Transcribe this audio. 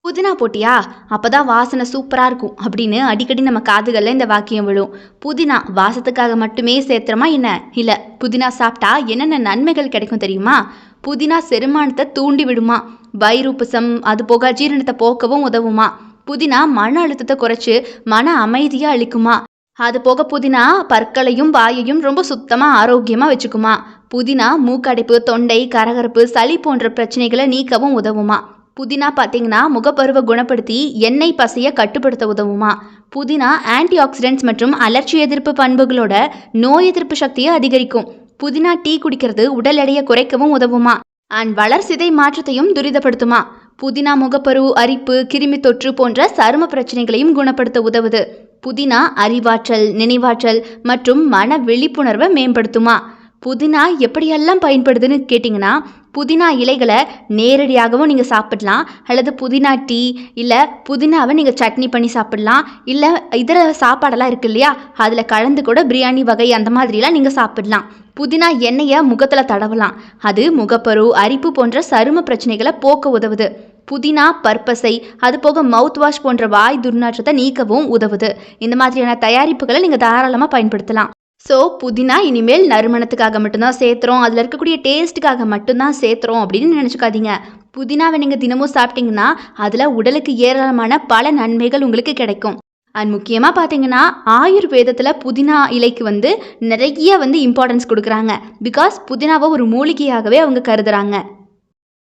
புதினா போட்டியா? அப்பதான் வாசனை சூப்பரா இருக்கும் அப்படின்னு அடிக்கடி நம்ம காதுகள்ல இந்த வாக்கியம் விழும். புதினா வாசத்துக்காக மட்டுமே சேர்த்துறோமா என்ன? இல்ல, புதினா சாப்பிட்டா என்னென்ன நன்மைகள் கிடைக்கும் தெரியுமா? புதினா செரிமானத்தை தூண்டி விடுமா, வயிறுப்புசம் அது போக ஜீரணத்தை போக்கவும் உதவுமா. புதினா மன அழுத்தத்தை குறைச்சு மன அமைதியா அளிக்குமா. அது போக புதினா பற்களையும் வாயையும் ரொம்ப சுத்தமா ஆரோக்கியமா வச்சுக்குமா. புதினா மூக்கடைப்பு, தொண்டை, கரகரப்பு, சளி போன்ற பிரச்சனைகளை நீக்கவும் உதவுமா. புதினா பார்த்தீங்கன்னா முகப்பருவை குணப்படுத்தி எண்ணெய் பசைய கட்டுப்படுத்த உதவுமா. புதினா ஆன்டி ஆக்சிடென்ட்ஸ் மற்றும் அலர்ச்சி எதிர்ப்பு பண்புகளோட நோய் எதிர்ப்பு சக்தியை அதிகரிக்கும். புதினா டீ குடிக்கிறது உடல் எடையை குறைக்கவும் உதவுமா. அண்ட் வளர்சிதை மாற்றத்தையும் துரிதப்படுத்துமா. புதினா முகப்பரு, அரிப்பு, கிருமி தொற்று போன்ற சரும பிரச்சனைகளையும் குணப்படுத்த உதவுது. புதினா அறிவாற்றல், நினைவாற்றல் மற்றும் மன விழிப்புணர்வை மேம்படுத்துமா. புதினா எப்படியெல்லாம் பயன்படுதுன்னு கேட்டிங்கன்னா, புதினா இலைகளை நேரடியாகவும் நீங்கள் சாப்பிடலாம், அல்லது புதினா டீ, இல்லை புதினாவை நீங்கள் சட்னி பண்ணி சாப்பிடலாம், இல்லை இதர சாப்பாடெல்லாம் இருக்கு இல்லையா, அதில் கலந்து கூட பிரியாணி வகை அந்த மாதிரிலாம் நீங்கள் சாப்பிடலாம். புதினா எண்ணெயை முகத்தில் தடவலாம். அது முகப்பரு, அரிப்பு போன்ற சரும பிரச்சனைகளை போக்க உதவுது. புதினா பற்பசை, அது போக மவுத் வாஷ் போன்ற வாய் துர்நாற்றத்தை நீக்கவும் உதவுது. இந்த மாதிரியான தயாரிப்புகளை நீங்கள் தாராளமாக பயன்படுத்தலாம். ஸோ புதினா இனிமேல் நறுமணத்துக்காக மட்டும்தான் சேர்த்துறோம், அதில் இருக்கக்கூடிய டேஸ்ட்டுக்காக மட்டும்தான் சேர்த்துறோம் அப்படின்னு நினச்சிக்காதீங்க. புதினாவை நீங்கள் தினமும் சாப்பிட்டீங்கன்னா அதில் உடலுக்கு ஏராளமான பல நன்மைகள் உங்களுக்கு கிடைக்கும். அண்ட் முக்கியமாக பார்த்தீங்கன்னா ஆயுர்வேதத்தில் புதினா இலைக்கு நிறைய இம்பார்ட்டன்ஸ் கொடுக்குறாங்க. பிகாஸ் புதினாவை ஒரு மூலிகையாகவே அவங்க கருதுறாங்க.